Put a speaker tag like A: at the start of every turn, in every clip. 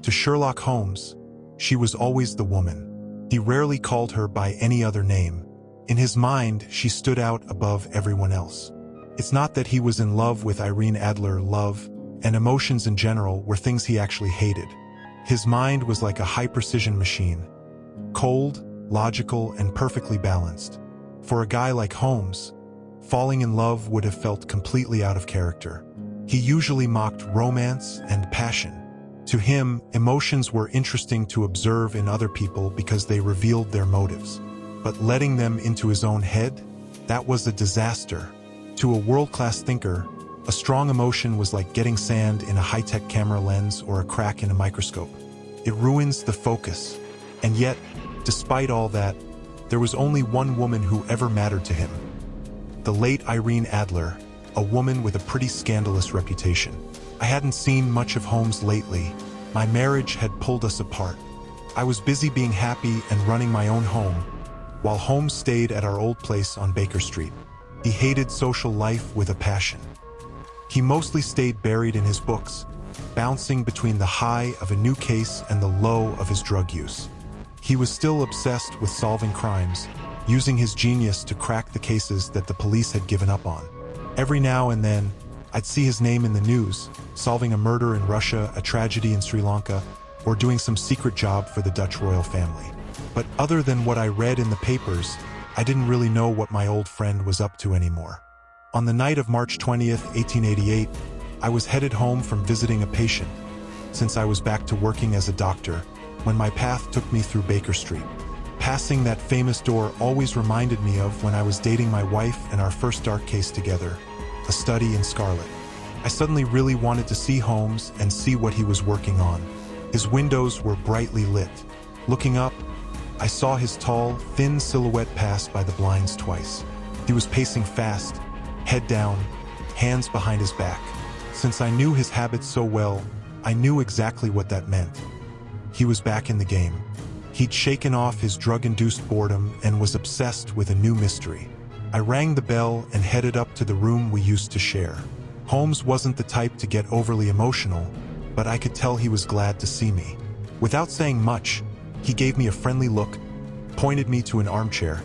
A: To Sherlock Holmes, she was always the woman. He rarely called her by any other name. In his mind, she stood out above everyone else. It's not that he was in love with Irene Adler. Love and emotions in general were things he actually hated. His mind was like a high-precision machine. Cold, logical, and perfectly balanced. For a guy like Holmes, falling in love would have felt completely out of character. He usually mocked romance and passion. To him, emotions were interesting to observe in other people because they revealed their motives. But letting them into his own head? That was a disaster. To a world-class thinker, a strong emotion was like getting sand in a high-tech camera lens or a crack in a microscope. It ruins the focus. And yet, despite all that, there was only one woman who ever mattered to him. The late Irene Adler, a woman with a pretty scandalous reputation. I hadn't seen much of Holmes lately. My marriage had pulled us apart. I was busy being happy and running my own home, while Holmes stayed at our old place on Baker Street. He hated social life with a passion. He mostly stayed buried in his books, bouncing between the high of a new case and the low of his drug use. He was still obsessed with solving crimes, using his genius to crack the cases that the police had given up on. Every now and then, I'd see his name in the news, solving a murder in Russia, a tragedy in Sri Lanka, or doing some secret job for the Dutch royal family. But other than what I read in the papers, I didn't really know what my old friend was up to anymore. On the night of March 20th, 1888, I was headed home from visiting a patient, since I was back to working as a doctor, when my path took me through Baker Street. Passing that famous door always reminded me of when I was dating my wife and our first dark case together, A Study in Scarlet. I suddenly really wanted to see Holmes and see what he was working on. His windows were brightly lit. Looking up, I saw his tall, thin silhouette pass by the blinds twice. He was pacing fast, head down, hands behind his back. Since I knew his habits so well, I knew exactly what that meant. He was back in the game. He'd shaken off his drug-induced boredom and was obsessed with a new mystery. I rang the bell and headed up to the room we used to share. Holmes wasn't the type to get overly emotional, but I could tell he was glad to see me. Without saying much, he gave me a friendly look, pointed me to an armchair,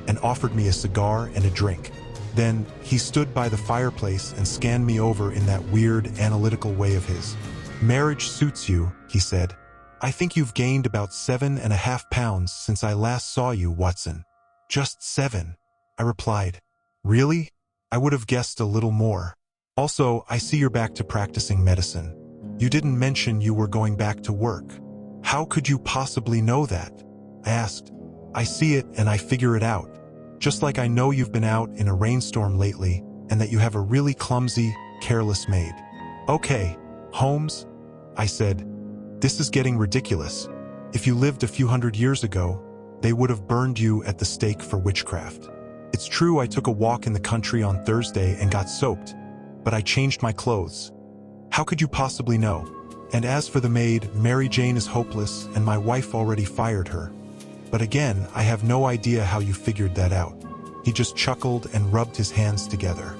A: and offered me a cigar and a drink. Then, he stood by the fireplace and scanned me over in that weird, analytical way of his. "Marriage suits you," he said. "I think you've gained about 7.5 pounds since I last saw you, Watson." "Just 7," I replied. "Really? I would have guessed a little more. Also, I see you're back to practicing medicine. You didn't mention you were going back to work." "How could you possibly know that?" I asked. "I see it and I figure it out. Just like I know you've been out in a rainstorm lately and that you have a really clumsy, careless maid." "Okay, Holmes," I said, "this is getting ridiculous. If you lived a few hundred years ago, they would have burned you at the stake for witchcraft. It's true I took a walk in the country on Thursday and got soaked, but I changed my clothes. How could you possibly know? And as for the maid, Mary Jane is hopeless and my wife already fired her. But again, I have no idea how you figured that out." He just chuckled and rubbed his hands together.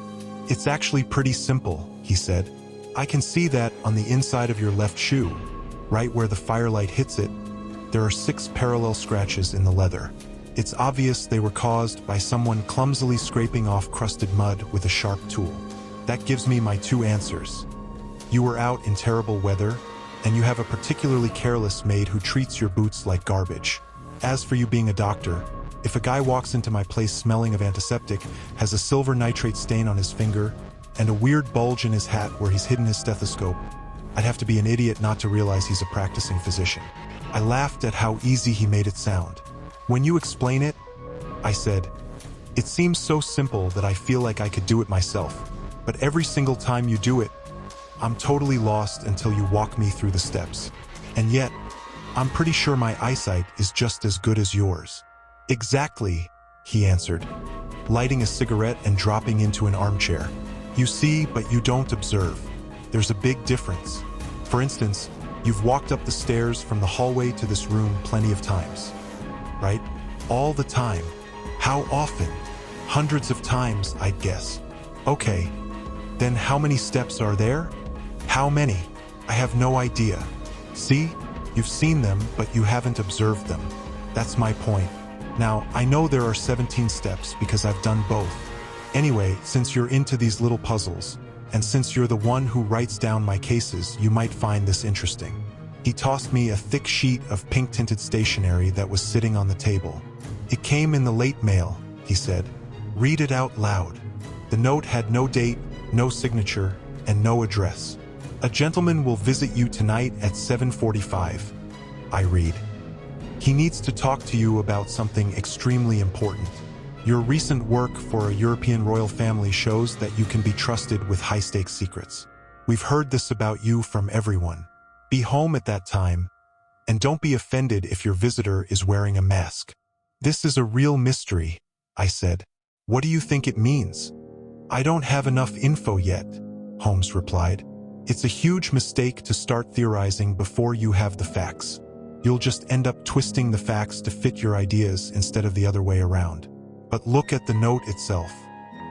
A: "It's actually pretty simple," he said. "I can see that on the inside of your left shoe, right where the firelight hits it, there are 6 parallel scratches in the leather. It's obvious they were caused by someone clumsily scraping off crusted mud with a sharp tool. That gives me my 2 answers. You were out in terrible weather, and you have a particularly careless maid who treats your boots like garbage. As for you being a doctor, if a guy walks into my place smelling of antiseptic, has a silver nitrate stain on his finger, and a weird bulge in his hat where he's hidden his stethoscope, I'd have to be an idiot not to realize he's a practicing physician." I laughed at how easy he made it sound. "When you explain it," I said, "it seems so simple that I feel like I could do it myself. But every single time you do it, I'm totally lost until you walk me through the steps. And yet, I'm pretty sure my eyesight is just as good as yours." "Exactly," he answered, lighting a cigarette and dropping into an armchair. "You see, but you don't observe. There's a big difference. For instance, you've walked up the stairs from the hallway to this room plenty of times, right? All the time. How often? Hundreds of times, I'd guess. Okay, then how many steps are there? How many? I have no idea. See? You've seen them, but you haven't observed them. That's my point. Now, I know there are 17 steps because I've done both. Anyway, since you're into these little puzzles, and since you're the one who writes down my cases, you might find this interesting. He tossed me a thick sheet of pink-tinted stationery that was sitting on the table. It came in the late mail, he said. Read it out loud. The note had no date, no signature, and no address. A gentleman will visit you tonight at 7:45. I read. He needs to talk to you about something extremely important. Your recent work for a European royal family shows that you can be trusted with high-stakes secrets. We've heard this about you from everyone. Be home at that time, and don't be offended if your visitor is wearing a mask. This is a real mystery, I said. What do you think it means? I don't have enough info yet, Holmes replied. It's a huge mistake to start theorizing before you have the facts. You'll just end up twisting the facts to fit your ideas instead of the other way around. But look at the note itself.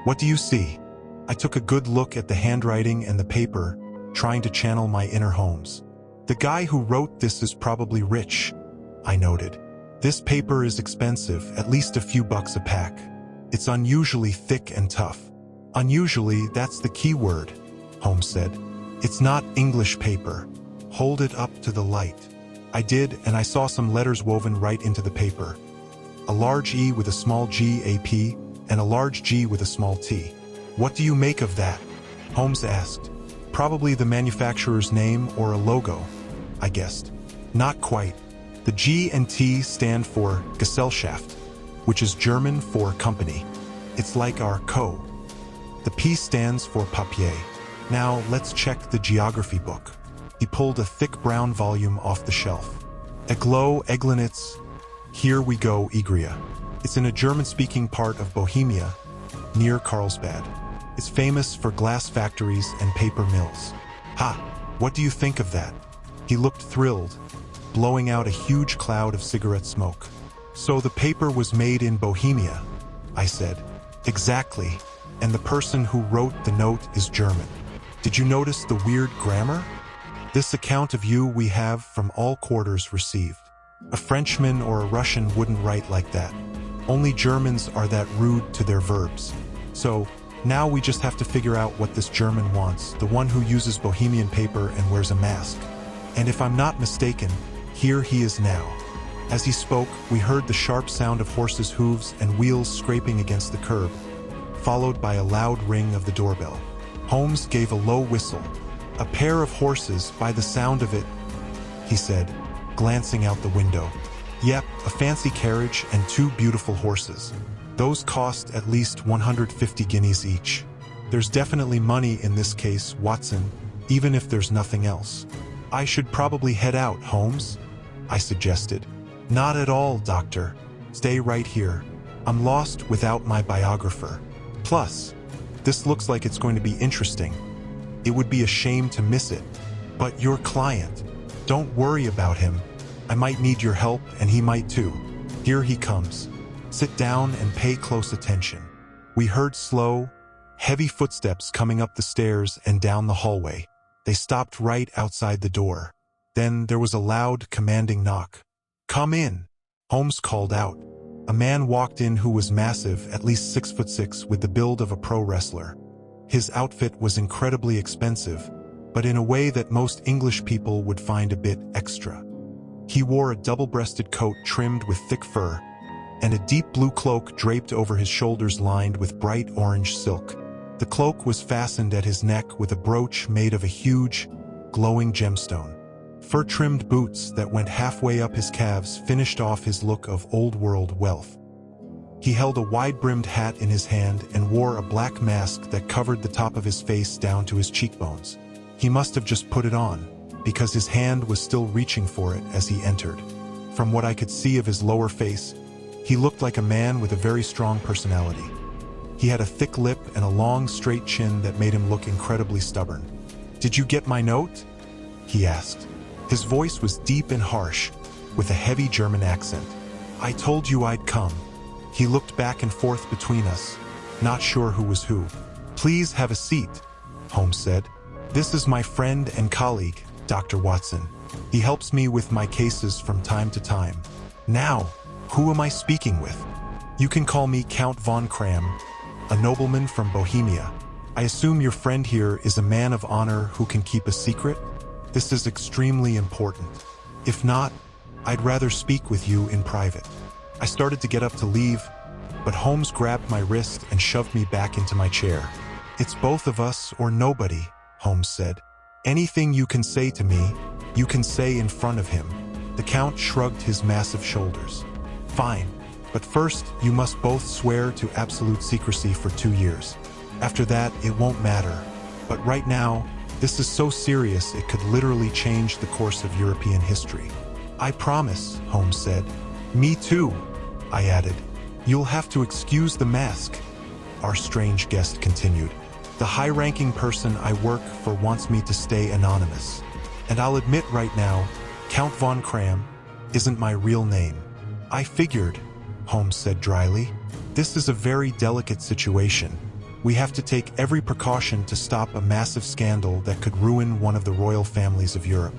A: What do you see? I took a good look at the handwriting and the paper, trying to channel my inner Holmes. The guy who wrote this is probably rich, I noted. This paper is expensive, at least a few bucks a pack. It's unusually thick and tough. Unusually, that's the key word, Holmes said. It's not English paper. Hold it up to the light. I did, and I saw some letters woven right into the paper. A large E with a small G, AP, and a large G with a small T. What do you make of that? Holmes asked. Probably the manufacturer's name or a logo, I guessed. Not quite. The G and T stand for Gesellschaft, which is German for company. It's like our Co. The P stands for papier. Now let's check the geography book. He pulled a thick brown volume off the shelf. Eglo, Eglinitz. Here we go, Igria. It's in a German-speaking part of Bohemia, near Carlsbad. It's famous for glass factories and paper mills. Ha! What do you think of that? He looked thrilled, blowing out a huge cloud of cigarette smoke. So the paper was made in Bohemia, I said. Exactly. And the person who wrote the note is German. Did you notice the weird grammar? This account of you we have from all quarters received. A Frenchman or a Russian wouldn't write like that. Only Germans are that rude to their verbs. So, now we just have to figure out what this German wants, the one who uses Bohemian paper and wears a mask. And if I'm not mistaken, here he is now. As he spoke, we heard the sharp sound of horses' hooves and wheels scraping against the curb, followed by a loud ring of the doorbell. Holmes gave a low whistle. A pair of horses, by the sound of it, he said, glancing out the window. Yep, a fancy carriage and two beautiful horses. Those cost at least 150 guineas each. There's definitely money in this case, Watson, even if there's nothing else. I should probably head out, Holmes, I suggested. Not at all, Doctor. Stay right here. I'm lost without my biographer. Plus, this looks like it's going to be interesting. It would be a shame to miss it. But your client, don't worry about him. I might need your help, and he might too. Here he comes. Sit down and pay close attention. We heard slow, heavy footsteps coming up the stairs and down the hallway. They stopped right outside the door. Then there was a loud, commanding knock. Come in, Holmes called out. A man walked in who was massive, at least 6'6", with the build of a pro wrestler. His outfit was incredibly expensive, but in a way that most English people would find a bit extra. He wore a double-breasted coat trimmed with thick fur, and a deep blue cloak draped over his shoulders lined with bright orange silk. The cloak was fastened at his neck with a brooch made of a huge, glowing gemstone. Fur-trimmed boots that went halfway up his calves finished off his look of old-world wealth. He held a wide-brimmed hat in his hand and wore a black mask that covered the top of his face down to his cheekbones. He must have just put it on, because his hand was still reaching for it as he entered. From what I could see of his lower face, he looked like a man with a very strong personality. He had a thick lip and a long, straight chin that made him look incredibly stubborn. "Did you get my note?" he asked. His voice was deep and harsh, with a heavy German accent. "I told you I'd come." He looked back and forth between us, not sure who was who. "Please have a seat," Holmes said. "This is my friend and colleague, Dr. Watson. He helps me with my cases from time to time. Now, who am I speaking with? You can call me Count von Kram, a nobleman from Bohemia. I assume your friend here is a man of honor who can keep a secret? This is extremely important. If not, I'd rather speak with you in private. I started to get up to leave, but Holmes grabbed my wrist and shoved me back into my chair. It's both of us or nobody, Holmes said. Anything you can say to me, you can say in front of him. The Count shrugged his massive shoulders. Fine, but first you must both swear to absolute secrecy for 2 years. After that, it won't matter. But right now, this is so serious it could literally change the course of European history. I promise, Holmes said. Me too, I added. You'll have to excuse the mask, our strange guest continued. The high-ranking person I work for wants me to stay anonymous. And I'll admit right now, Count von Kram isn't my real name. I figured, Holmes said dryly. This is a very delicate situation. We have to take every precaution to stop a massive scandal that could ruin one of the royal families of Europe.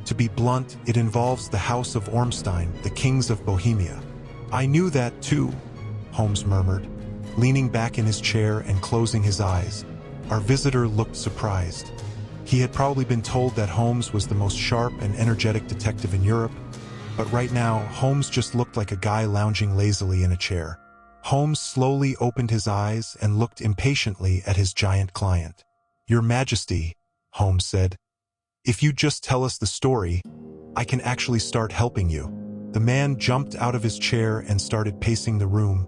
A: To be blunt, it involves the House of Ormstein, the kings of Bohemia. I knew that too, Holmes murmured, leaning back in his chair and closing his eyes. Our visitor looked surprised. He had probably been told that Holmes was the most sharp and energetic detective in Europe, but right now, Holmes just looked like a guy lounging lazily in a chair. Holmes slowly opened his eyes and looked impatiently at his giant client. Your Majesty, Holmes said, if you just tell us the story, I can actually start helping you. The man jumped out of his chair and started pacing the room,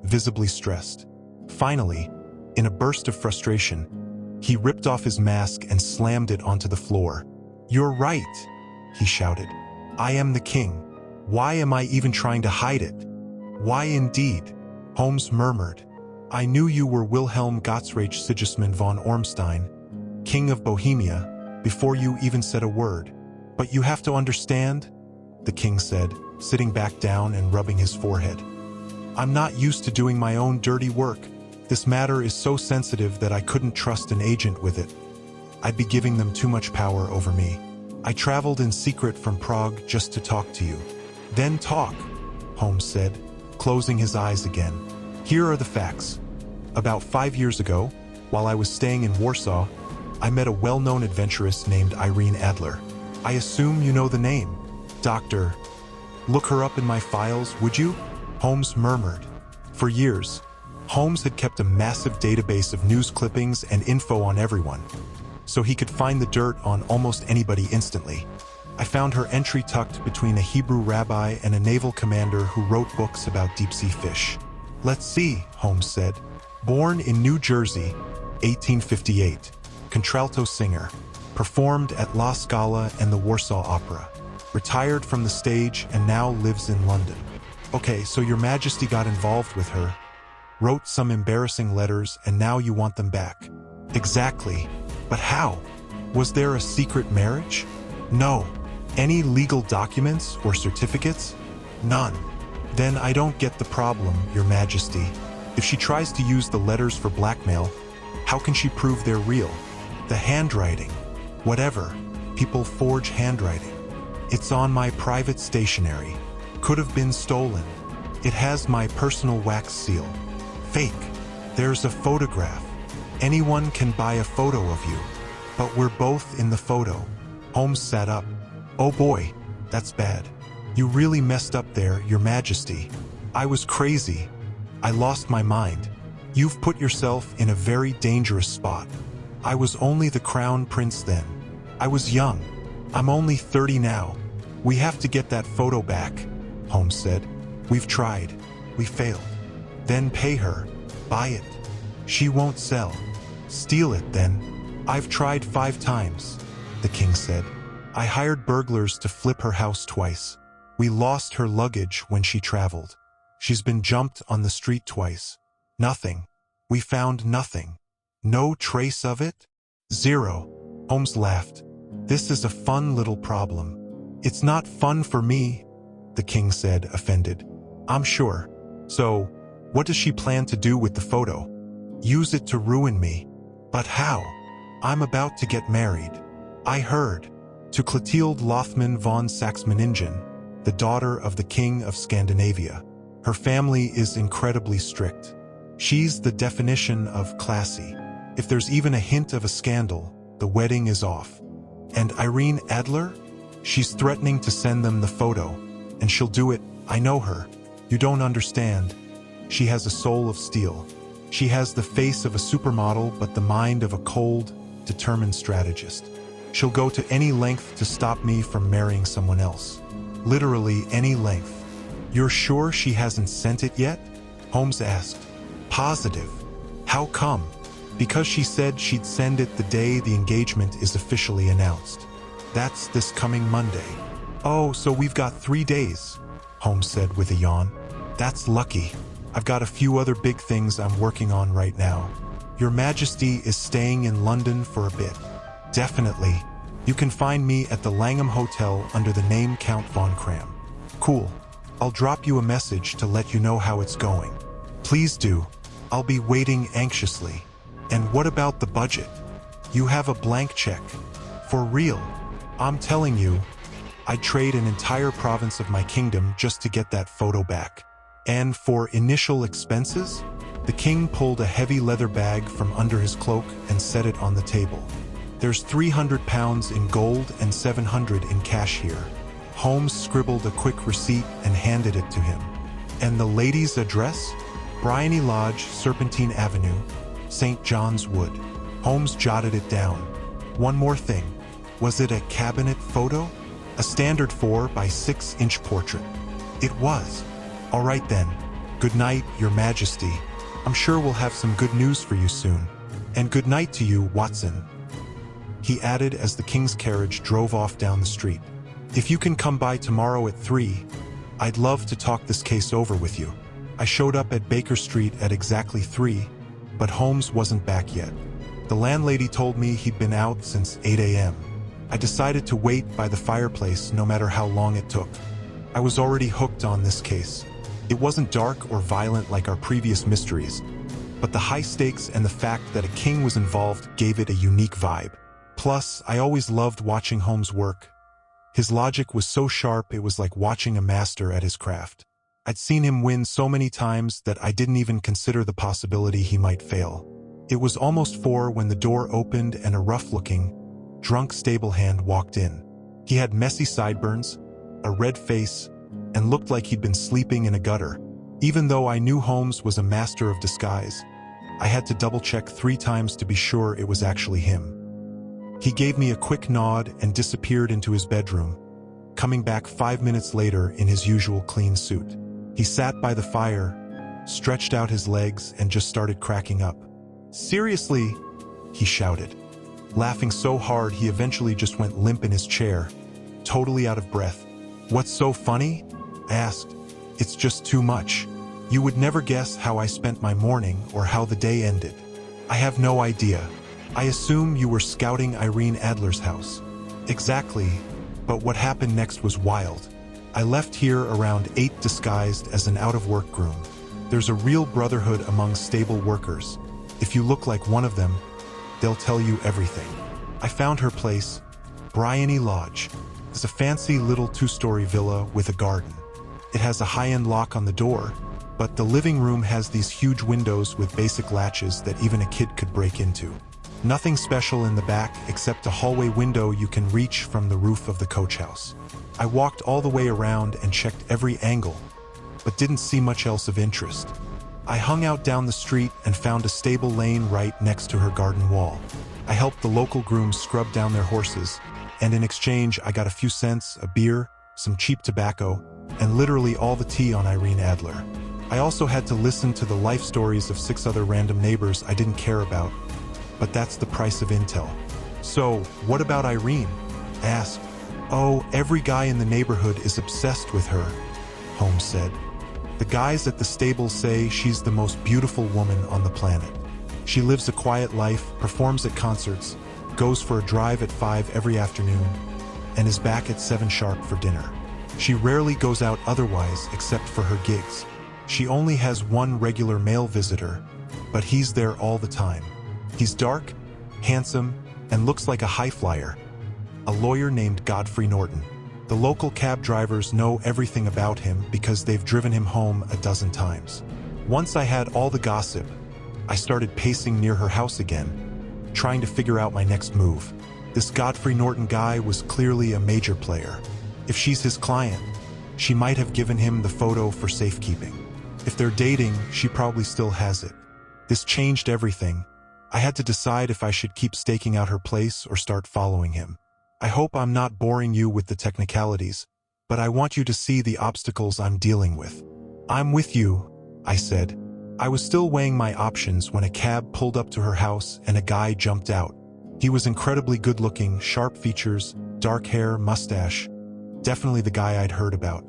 A: visibly stressed. Finally, in a burst of frustration, he ripped off his mask and slammed it onto the floor. You're right, he shouted. I am the king. Why am I even trying to hide it? Why indeed? Holmes murmured. I knew you were Wilhelm Gottsreich Sigismund von Ormstein, king of Bohemia, before you even said a word. But you have to understand, the king said, sitting back down and rubbing his forehead. I'm not used to doing my own dirty work. This matter is so sensitive that I couldn't trust an agent with it. I'd be giving them too much power over me. I traveled in secret from Prague just to talk to you. Then talk, Holmes said, closing his eyes again. Here are the facts. About 5 years ago, while I was staying in Warsaw, I met a well-known adventuress named Irene Adler. I assume you know the name. Doctor, look her up in my files, would you? Holmes murmured. For years, Holmes had kept a massive database of news clippings and info on everyone, so he could find the dirt on almost anybody instantly. I found her entry tucked between a Hebrew rabbi and a naval commander who wrote books about deep-sea fish. Let's see, Holmes said. Born in New Jersey, 1858, contralto singer, performed at La Scala and the Warsaw Opera, retired from the stage and now lives in London. Okay, so your Majesty got involved with her, wrote some embarrassing letters, and now you want them back. Exactly. But how? Was there a secret marriage? No. Any legal documents or certificates? None. Then I don't get the problem, Your Majesty. If she tries to use the letters for blackmail, how can she prove they're real? The handwriting. Whatever. People forge handwriting. It's on my private stationery. Could have been stolen. It has my personal wax seal. Fake. There's a photograph. Anyone can buy a photo of you. But we're both in the photo. Holmes sat up. Oh boy, that's bad. You really messed up there, Your Majesty. I was crazy. I lost my mind. You've put yourself in a very dangerous spot. I was only the crown prince then. I was young. I'm only 30 now. We have to get that photo back, Holmes said. We've tried. We failed. Then pay her. Buy it. She won't sell. Steal it then. I've tried 5 times, the king said. I hired burglars to flip her house twice. We lost her luggage when she traveled. She's been jumped on the street twice. Nothing. We found nothing. No trace of it? 0. Holmes laughed. This is a fun little problem. It's not fun for me, the king said, offended. I'm sure. So, what does she plan to do with the photo? Use it to ruin me. But how? I'm about to get married. I heard. To Clotilde Lothman von Saxe-Meiningen, the daughter of the King of Scandinavia. Her family is incredibly strict. She's the definition of classy. If there's even a hint of a scandal, the wedding is off. And Irene Adler? She's threatening to send them the photo, and she'll do it. I know her. You don't understand. She has a soul of steel. She has the face of a supermodel, but the mind of a cold, determined strategist. She'll go to any length to stop me from marrying someone else. Literally any length. You're sure she hasn't sent it yet? Holmes asked. Positive. How come? Because she said she'd send it the day the engagement is officially announced. That's this coming Monday. Oh, so we've got 3 days, Holmes said with a yawn. That's lucky. I've got a few other big things I'm working on right now. Your Majesty is staying in London for a bit. Definitely. You can find me at the Langham Hotel under the name Count von Cram. Cool. I'll drop you a message to let you know how it's going. Please do. I'll be waiting anxiously. And what about the budget? You have a blank check. For real. I'm telling you, I'd trade an entire province of my kingdom just to get that photo back. And for initial expenses? The king pulled a heavy leather bag from under his cloak and set it on the table. There's £300 in gold and £700 in cash here. Holmes scribbled a quick receipt and handed it to him. And the lady's address? Briony Lodge, Serpentine Avenue, St. John's Wood. Holmes jotted it down. One more thing. Was it a cabinet photo? A standard 4 by 6-inch portrait. It was. All right then. Good night, Your Majesty. I'm sure we'll have some good news for you soon. And good night to you, Watson. He added as the king's carriage drove off down the street. If you can come by tomorrow at 3, I'd love to talk this case over with you. I showed up at Baker Street at exactly 3, but Holmes wasn't back yet. The landlady told me he'd been out since 8 a.m. I decided to wait by the fireplace no matter how long it took. I was already hooked on this case. It wasn't dark or violent like our previous mysteries, but the high stakes and the fact that a king was involved gave it a unique vibe. Plus, I always loved watching Holmes work. His logic was so sharp it was like watching a master at his craft. I'd seen him win so many times that I didn't even consider the possibility he might fail. It was almost 4 when the door opened and a rough-looking, drunk stablehand walked in. He had messy sideburns, a red face, and looked like he'd been sleeping in a gutter. Even though I knew Holmes was a master of disguise, I had to double-check 3 times to be sure it was actually him. He gave me a quick nod and disappeared into his bedroom, coming back 5 minutes later in his usual clean suit. He sat by the fire, stretched out his legs, and just started cracking up. "Seriously?" he shouted, laughing so hard he eventually just went limp in his chair, totally out of breath. "What's so funny?" I asked. "It's just too much. You would never guess how I spent my morning or how the day ended." "I have no idea. I assume you were scouting Irene Adler's house." "Exactly, but what happened next was wild. I left here around 8 disguised as an out-of-work groom. There's a real brotherhood among stable workers. If you look like one of them, they'll tell you everything. I found her place, Briony Lodge. It's a fancy little 2-story villa with a garden. It has a high-end lock on the door, but the living room has these huge windows with basic latches that even a kid could break into. Nothing special in the back except a hallway window you can reach from the roof of the coach house. I walked all the way around and checked every angle, but didn't see much else of interest. I hung out down the street and found a stable lane right next to her garden wall. I helped the local grooms scrub down their horses, and in exchange I got a few cents, a beer, some cheap tobacco, and literally all the tea on Irene Adler. I also had to listen to the life stories of 6 other random neighbors I didn't care about, but that's the price of intel. "So, what about Irene?" I asked. "Oh, every guy in the neighborhood is obsessed with her," Holmes said. "The guys at the stable say she's the most beautiful woman on the planet. She lives a quiet life, performs at concerts, goes for a drive at 5 every afternoon, and is back at 7 sharp for dinner. She rarely goes out otherwise except for her gigs. She only has one regular male visitor, but he's there all the time. He's dark, handsome, and looks like a high flyer. a lawyer named Godfrey Norton. The local cab drivers know everything about him because they've driven him home a dozen times. Once I had all the gossip, I started pacing near her house again, trying to figure out my next move. This Godfrey Norton guy was clearly a major player. If she's his client, she might have given him the photo for safekeeping. If they're dating, she probably still has it. This changed everything. I had to decide if I should keep staking out her place or start following him. I hope I'm not boring you with the technicalities, but I want you to see the obstacles I'm dealing with. I'm with you, I said. I was still weighing my options when a cab pulled up to her house and a guy jumped out. He was incredibly good-looking, sharp features, dark hair, mustache. Definitely the guy I'd heard about.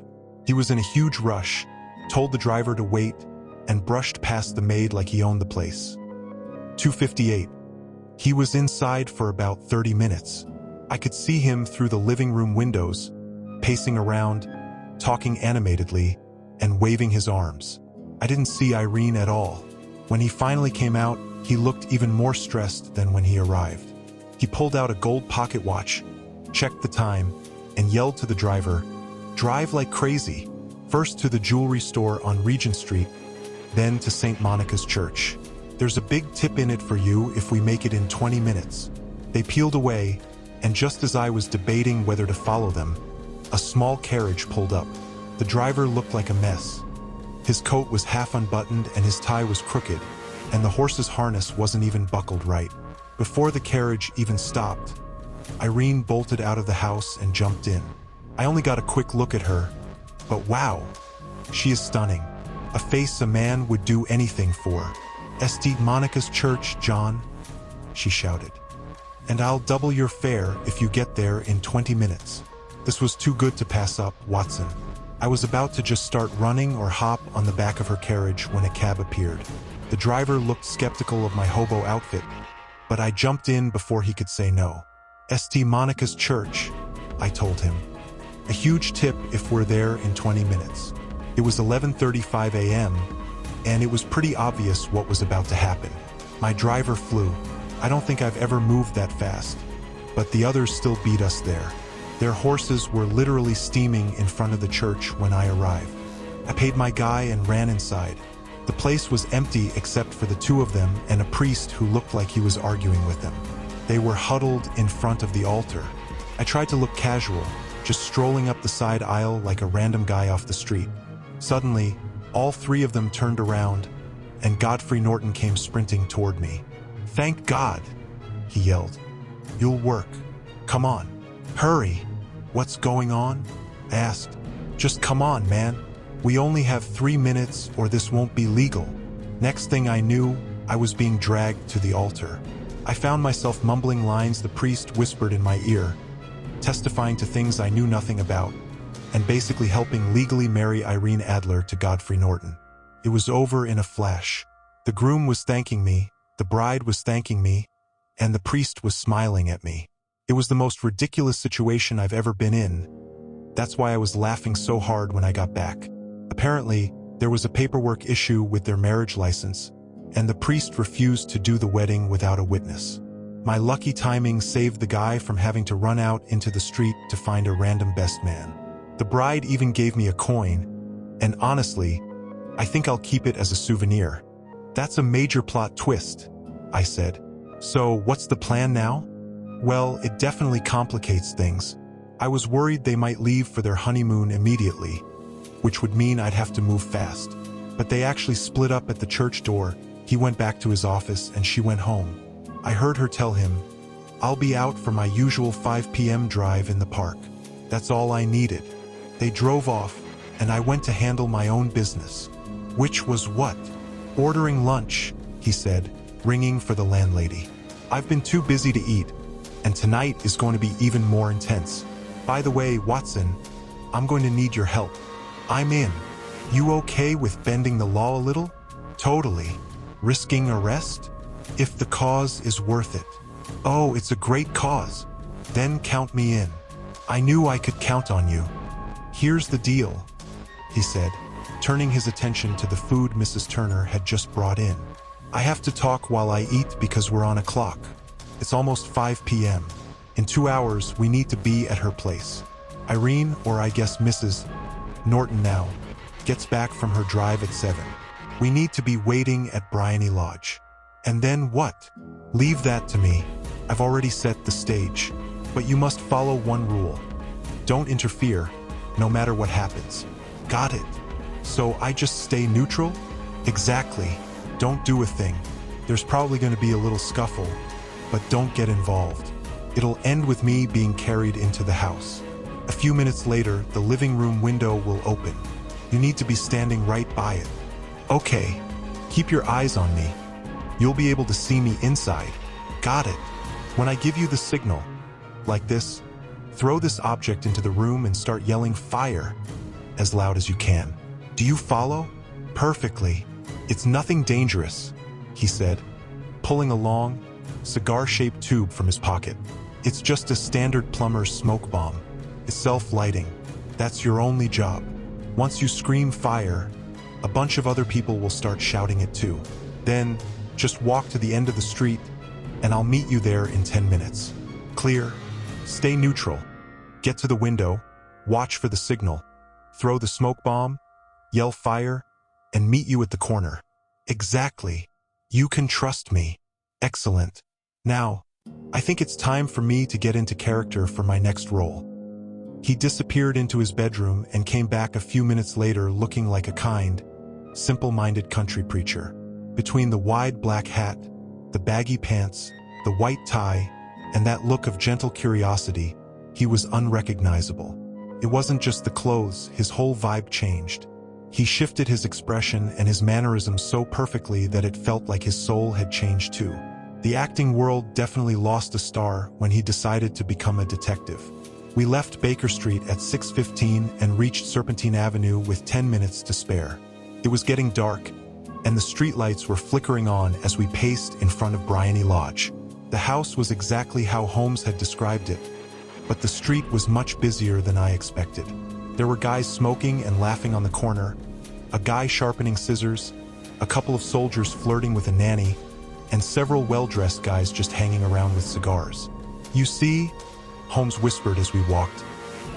A: He was in a huge rush, told the driver to wait, and brushed past the maid like he owned the place. 2:58. He was inside for about 30 minutes. I could see him through the living room windows, pacing around, talking animatedly, and waving his arms. I didn't see Irene at all. When he finally came out, he looked even more stressed than when he arrived. He pulled out a gold pocket watch, checked the time, and yelled to the driver, "Drive like crazy. First to the jewelry store on Regent Street, then to St. Monica's Church. There's a big tip in it for you if we make it in 20 minutes." They peeled away, and just as I was debating whether to follow them, a small carriage pulled up. The driver looked like a mess. His coat was half unbuttoned and his tie was crooked, and the horse's harness wasn't even buckled right. Before the carriage even stopped, Irene bolted out of the house and jumped in. I only got a quick look at her, but wow, she is stunning. A face a man would do anything for. "St. Monica's Church, John," she shouted. "And I'll double your fare if you get there in 20 minutes. This was too good to pass up, Watson. I was about to just start running or hop on the back of her carriage when a cab appeared. The driver looked skeptical of my hobo outfit, but I jumped in before he could say no. "St. Monica's Church," I told him. "A huge tip if we're there in 20 minutes." It was 11:35 a.m., and it was pretty obvious what was about to happen. My driver flew. I don't think I've ever moved that fast, but the others still beat us there. Their horses were literally steaming in front of the church when I arrived. I paid my guy and ran inside. The place was empty except for the two of them and a priest who looked like he was arguing with them. They were huddled in front of the altar. I tried to look casual, just strolling up the side aisle like a random guy off the street. Suddenly, all three of them turned around, and Godfrey Norton came sprinting toward me. "Thank God," he yelled. "You'll work. Come on. Hurry." "What's going on?" I asked. "Just come on, man. We only have 3 minutes or this won't be legal." Next thing I knew, I was being dragged to the altar. I found myself mumbling lines the priest whispered in my ear, testifying to things I knew nothing about, and basically helping legally marry Irene Adler to Godfrey Norton. It was over in a flash. The groom was thanking me, the bride was thanking me, and the priest was smiling at me. It was the most ridiculous situation I've ever been in. That's why I was laughing so hard when I got back. Apparently, there was a paperwork issue with their marriage license, and the priest refused to do the wedding without a witness. My lucky timing saved the guy from having to run out into the street to find a random best man. The bride even gave me a coin, and honestly, I think I'll keep it as a souvenir. "That's a major plot twist," I said. "So what's the plan now?" "Well, it definitely complicates things. I was worried they might leave for their honeymoon immediately, which would mean I'd have to move fast. But they actually split up at the church door. He went back to his office and she went home. I heard her tell him, 'I'll be out for my usual 5 p.m. drive in the park.' That's all I needed. They drove off, and I went to handle my own business." "Which was what?" "Ordering lunch," he said, ringing for the landlady. "I've been too busy to eat, and tonight is going to be even more intense. By the way, Watson, I'm going to need your help." "I'm in." "You okay with bending the law a little?" "Totally." "Risking arrest?" "If the cause is worth it." "Oh, it's a great cause. Then count me in." I knew I could count on you. "Here's the deal," he said, turning his attention to the food Mrs. Turner had just brought in. "I have to talk while I eat because we're on a clock. It's almost 5 p.m. In 2 hours, we need to be at her place. Irene, or I guess Mrs. Norton now, gets back from her drive at 7. We need to be waiting at Briony Lodge. And then what? Leave that to me. I've already set the stage. But you must follow one rule. Don't interfere, no matter what happens. Got it? So I just stay neutral? Exactly. Don't do a thing. There's probably going to be a little scuffle, but don't get involved. It'll end with me being carried into the house. A few minutes later, the living room window will open. You need to be standing right by it. Okay, keep your eyes on me. You'll be able to see me inside. Got it. When I give you the signal, like this, throw this object into the room and start yelling fire as loud as you can. Do you follow? Perfectly. It's nothing dangerous, he said, pulling a long, cigar-shaped tube from his pocket. It's just a standard plumber's smoke bomb. It's self-lighting. That's your only job. Once you scream fire, a bunch of other people will start shouting it too. Then, just walk to the end of the street, and I'll meet you there in 10 minutes. Clear? Stay neutral. Get to the window, watch for the signal, throw the smoke bomb, yell fire, and meet you at the corner. Exactly. You can trust me. Excellent. Now, I think it's time for me to get into character for my next role. He disappeared into his bedroom and came back a few minutes later looking like a kind, simple-minded country preacher. Between the wide black hat, the baggy pants, the white tie, and that look of gentle curiosity, he was unrecognizable. It wasn't just the clothes, his whole vibe changed. He shifted his expression and his mannerisms so perfectly that it felt like his soul had changed too. The acting world definitely lost a star when he decided to become a detective. We left Baker Street at 6:15 and reached Serpentine Avenue with 10 minutes to spare. It was getting dark, and the streetlights were flickering on as we paced in front of Briony Lodge. The house was exactly how Holmes had described it, but the street was much busier than I expected. There were guys smoking and laughing on the corner, a guy sharpening scissors, a couple of soldiers flirting with a nanny, and several well-dressed guys just hanging around with cigars. You see, Holmes whispered as we walked,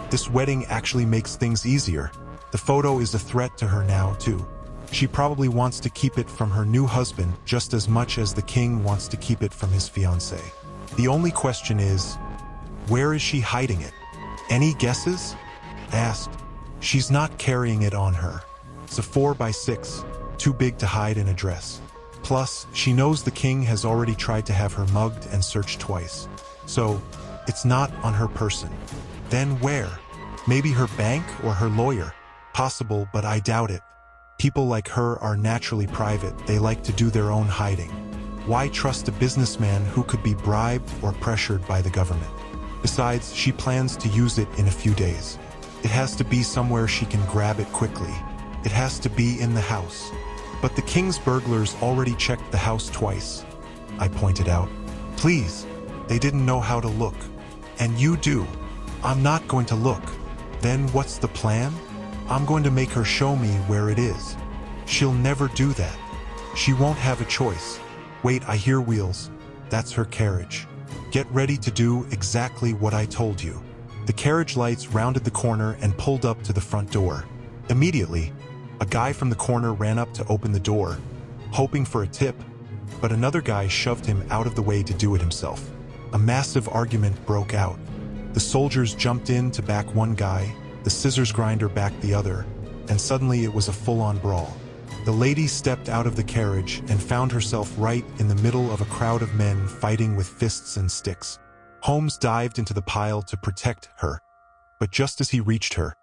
A: this wedding actually makes things easier. The photo is a threat to her now, too. She probably wants to keep it from her new husband just as much as the king wants to keep it from his fiancée. The only question is, where is she hiding it? Any guesses? I asked. She's not carrying it on her. It's a 4x6, too big to hide in a dress. Plus, she knows the king has already tried to have her mugged and searched twice. So, it's not on her person. Then where? Maybe her bank or her lawyer? Possible, but I doubt it. People like her are naturally private. They like to do their own hiding. Why trust a businessman who could be bribed or pressured by the government? Besides, she plans to use it in a few days. It has to be somewhere she can grab it quickly. It has to be in the house. But the king's burglars already checked the house twice, I pointed out. Please, they didn't know how to look. And you do. I'm not going to look. Then what's the plan? I'm going to make her show me where it is. She'll never do that. She won't have a choice. Wait, I hear wheels. That's her carriage. Get ready to do exactly what I told you. The carriage lights rounded the corner and pulled up to the front door. Immediately, a guy from the corner ran up to open the door, hoping for a tip, but another guy shoved him out of the way to do it himself. A massive argument broke out. The soldiers jumped in to back one guy, the scissors grinder backed the other, and suddenly it was a full-on brawl. The lady stepped out of the carriage and found herself right in the middle of a crowd of men fighting with fists and sticks. Holmes dived into the pile to protect her, but just as he reached her,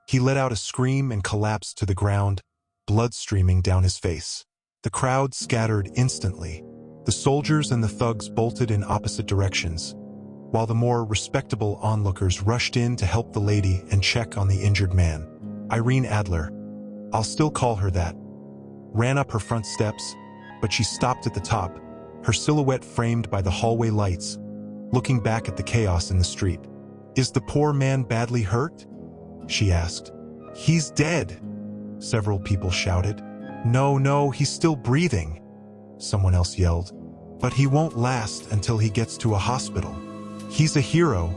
A: he let out a scream and collapsed to the ground, blood streaming down his face. The crowd scattered instantly. The soldiers and the thugs bolted in opposite directions, while the more respectable onlookers rushed in to help the lady and check on the injured man. Irene Adler, I'll still call her that, ran up her front steps, but she stopped at the top, her silhouette framed by the hallway lights, looking back at the chaos in the street. Is the poor man badly hurt? She asked. He's dead, several people shouted. No, he's still breathing, someone else yelled. But he won't last until he gets to a hospital. "He's a hero,"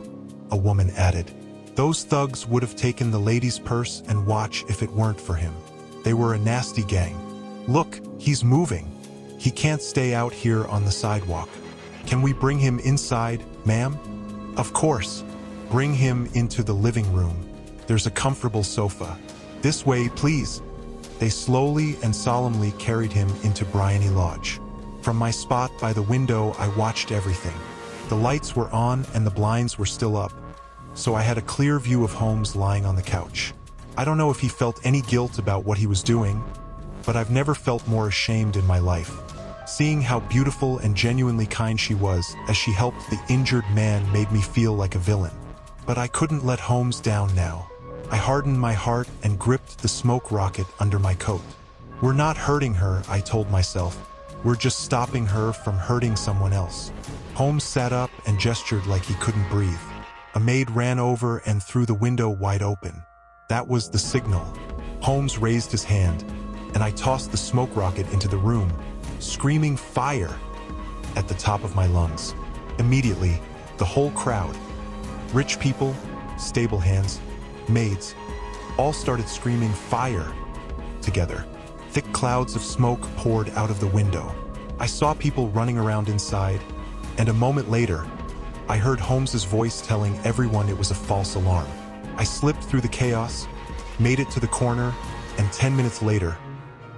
A: a woman added. "Those thugs would have taken the lady's purse and watch if it weren't for him. They were a nasty gang. Look, he's moving. He can't stay out here on the sidewalk. Can we bring him inside, ma'am?" "Of course. Bring him into the living room. There's a comfortable sofa. This way, please." They slowly and solemnly carried him into Briony Lodge. From my spot by the window, I watched everything. The lights were on and the blinds were still up, so I had a clear view of Holmes lying on the couch. I don't know if he felt any guilt about what he was doing, but I've never felt more ashamed in my life. Seeing how beautiful and genuinely kind she was as she helped the injured man made me feel like a villain. But I couldn't let Holmes down now. I hardened my heart and gripped the smoke rocket under my coat. "We're not hurting her," I told myself. "We're just stopping her from hurting someone else." Holmes sat up and gestured like he couldn't breathe. A maid ran over and threw the window wide open. That was the signal. Holmes raised his hand, and I tossed the smoke rocket into the room, screaming "fire" at the top of my lungs. Immediately, the whole crowd, rich people, stablehands, maids, all started screaming "fire" together. Thick clouds of smoke poured out of the window. I saw people running around inside, and a moment later, I heard Holmes's voice telling everyone it was a false alarm. I slipped through the chaos, made it to the corner, and 10 minutes later,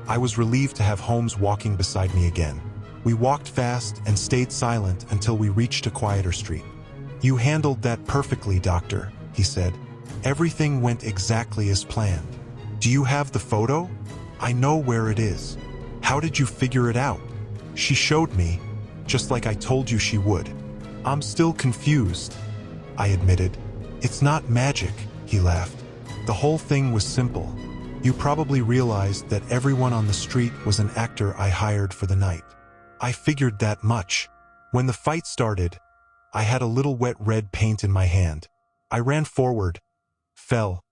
A: I was relieved to have Holmes walking beside me again. We walked fast and stayed silent until we reached a quieter street. "You handled that perfectly, Doctor," he said. "Everything went exactly as planned. Do you have the photo? I know where it is. How did you figure it out?" She showed me, just like I told you she would. "I'm still confused," I admitted. "It's not magic," he laughed. "The whole thing was simple. You probably realized that everyone on the street was an actor I hired for the night. I figured that much. When the fight started, I had a little wet red paint in my hand. I ran forward, fell,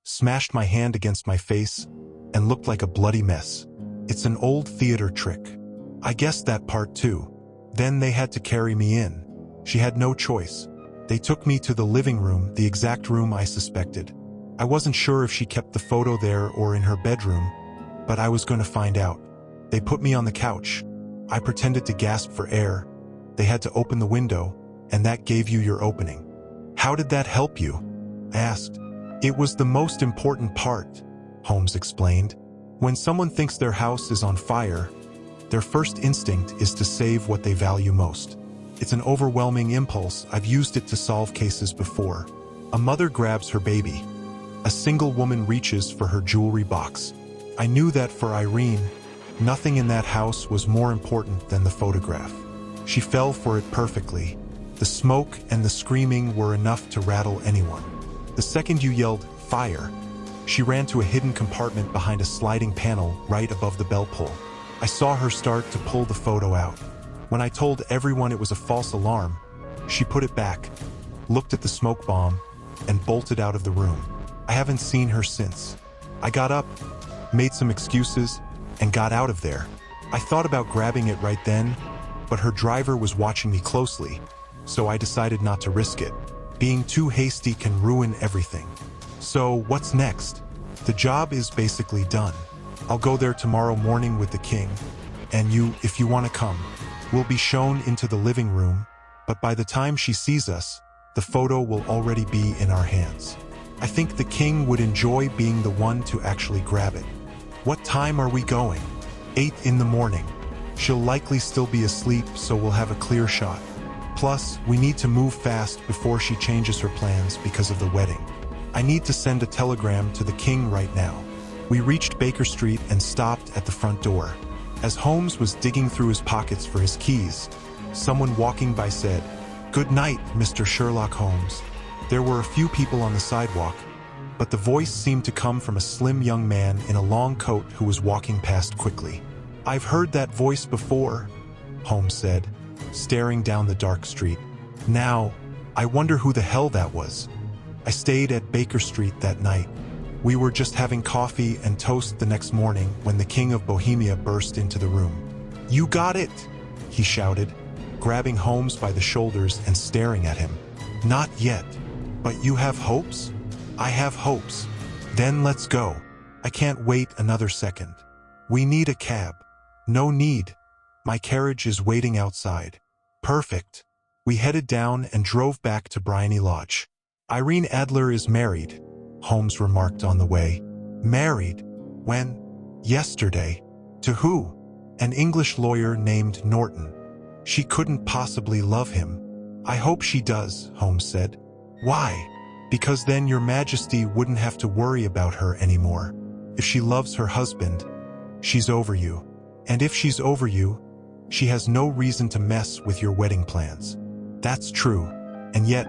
A: smashed my hand against my face, and looked like a bloody mess. It's an old theater trick. I guessed that part too. Then they had to carry me in. She had no choice. They took me to the living room, the exact room I suspected. I wasn't sure if she kept the photo there or in her bedroom, but I was going to find out. They put me on the couch. I pretended to gasp for air. They had to open the window, and that gave you your opening. How did that help you? I asked. It was the most important part, Holmes explained. When someone thinks their house is on fire, their first instinct is to save what they value most. It's an overwhelming impulse. I've used it to solve cases before. A mother grabs her baby. A single woman reaches for her jewelry box. I knew that for Irene, nothing in that house was more important than the photograph. She fell for it perfectly. The smoke and the screaming were enough to rattle anyone. The second you yelled, "Fire," she ran to a hidden compartment behind a sliding panel right above the bell pull. I saw her start to pull the photo out. When I told everyone it was a false alarm, she put it back, looked at the smoke bomb, and bolted out of the room. I haven't seen her since. I got up, made some excuses, and got out of there. I thought about grabbing it right then, but her driver was watching me closely, so I decided not to risk it. Being too hasty can ruin everything. So what's next? The job is basically done. I'll go there tomorrow morning with the king, and you, if you want to come. We'll be shown into the living room, but by the time she sees us, the photo will already be in our hands. I think the king would enjoy being the one to actually grab it. What time are we going? 8 in the morning. She'll likely still be asleep, so we'll have a clear shot. Plus, we need to move fast before she changes her plans because of the wedding. I need to send a telegram to the king right now. We reached Baker Street and stopped at the front door. As Holmes was digging through his pockets for his keys, someone walking by said, "Good night, Mr. Sherlock Holmes." There were a few people on the sidewalk, but the voice seemed to come from a slim young man in a long coat who was walking past quickly. "I've heard that voice before," Holmes said, staring down the dark street. "Now, I wonder who the hell that was." I stayed at Baker Street that night. We were just having coffee and toast the next morning when the King of Bohemia burst into the room. "You got it!" he shouted, grabbing Holmes by the shoulders and staring at him. Not yet. But you have hopes? I have hopes. Then let's go. I can't wait another second. We need a cab. No need. My carriage is waiting outside. Perfect. We headed down and drove back to Briony Lodge. Irene Adler is married, Holmes remarked on the way. Married? When? Yesterday. To who? An English lawyer named Norton. She couldn't possibly love him. I hope she does, Holmes said. Why? Because then your Majesty wouldn't have to worry about her anymore. If she loves her husband, she's over you. And if she's over you, she has no reason to mess with your wedding plans. That's true. And yet,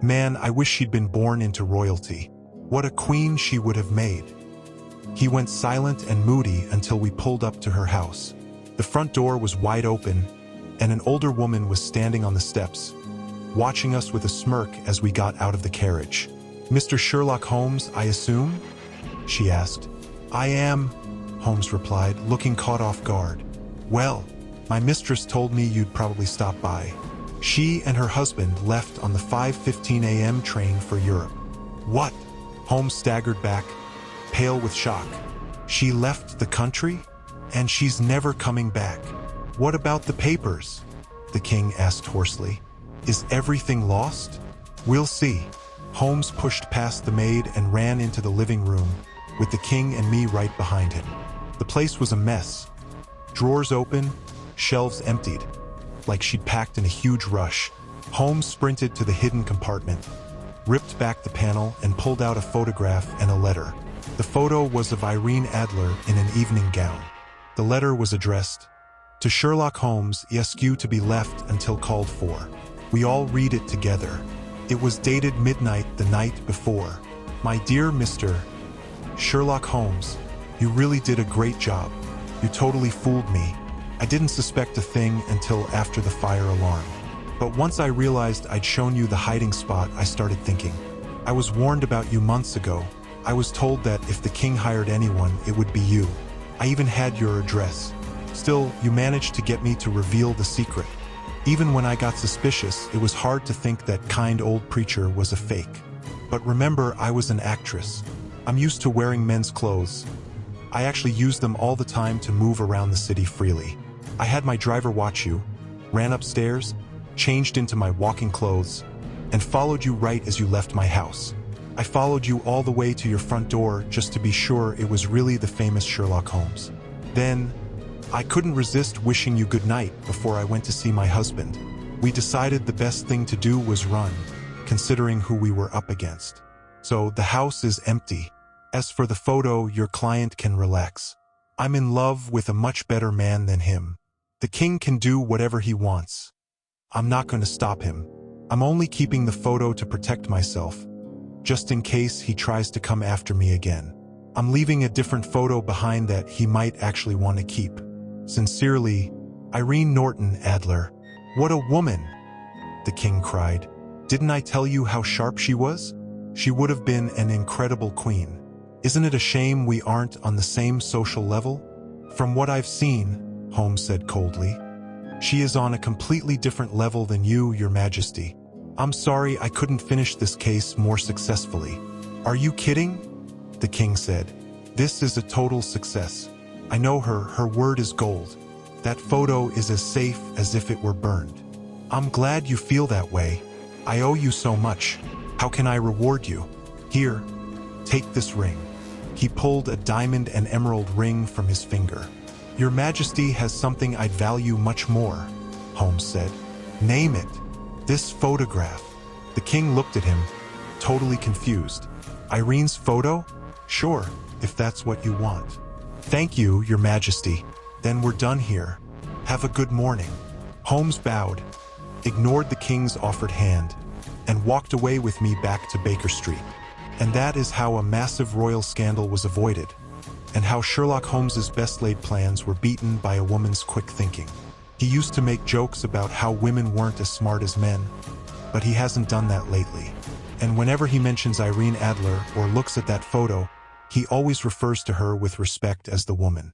A: man, I wish she'd been born into royalty. What a queen she would have made. He went silent and moody until we pulled up to her house. The front door was wide open, and an older woman was standing on the steps, watching us with a smirk as we got out of the carriage. Mr. Sherlock Holmes, I assume? She asked. I am, Holmes replied, looking caught off guard. Well, my mistress told me you'd probably stop by. She and her husband left on the 5:15 a.m. train for Europe. What? Holmes staggered back, pale with shock. She left the country? And she's never coming back. What about the papers? The king asked hoarsely. Is everything lost? We'll see. Holmes pushed past the maid and ran into the living room, with the king and me right behind him. The place was a mess. Drawers open, shelves emptied, like she'd packed in a huge rush. Holmes sprinted to the hidden compartment, ripped back the panel, and pulled out a photograph and a letter. The photo was of Irene Adler in an evening gown. The letter was addressed, to Sherlock Holmes, ESQ to be left until called for. We all read it together. It was dated midnight the night before. My dear Mr. Sherlock Holmes, you really did a great job. You totally fooled me. I didn't suspect a thing until after the fire alarm. But once I realized I'd shown you the hiding spot, I started thinking. I was warned about you months ago. I was told that if the king hired anyone, it would be you. I even had your address. Still, you managed to get me to reveal the secret. Even when I got suspicious, it was hard to think that kind old preacher was a fake. But remember, I was an actress. I'm used to wearing men's clothes. I actually used them all the time to move around the city freely. I had my driver watch you, ran upstairs, changed into my walking clothes, and followed you right as you left my house. I followed you all the way to your front door just to be sure it was really the famous Sherlock Holmes. Then, I couldn't resist wishing you good night before I went to see my husband. We decided the best thing to do was run, considering who we were up against. So the house is empty. As for the photo, your client can relax. I'm in love with a much better man than him. The king can do whatever he wants. I'm not going to stop him. I'm only keeping the photo to protect myself, just in case he tries to come after me again. I'm leaving a different photo behind that he might actually want to keep. Sincerely, Irene Norton Adler. What a woman! The king cried. Didn't I tell you how sharp she was? She would have been an incredible queen. Isn't it a shame we aren't on the same social level? From what I've seen, Holmes said coldly, she is on a completely different level than you, Your Majesty. I'm sorry I couldn't finish this case more successfully. Are you kidding? The king said. This is a total success. I know her, her word is gold. That photo is as safe as if it were burned. I'm glad you feel that way. I owe you so much. How can I reward you? Here, take this ring. He pulled a diamond and emerald ring from his finger. Your Majesty has something I'd value much more, Holmes said. Name it. This photograph. The king looked at him, totally confused. Irene's photo? Sure, if that's what you want. Thank you, Your Majesty. Then we're done here. Have a good morning. Holmes bowed, ignored the king's offered hand, and walked away with me back to Baker Street. And that is how a massive royal scandal was avoided, and how Sherlock Holmes's best-laid plans were beaten by a woman's quick thinking. He used to make jokes about how women weren't as smart as men, but he hasn't done that lately. And whenever he mentions Irene Adler or looks at that photo, he always refers to her with respect as the woman.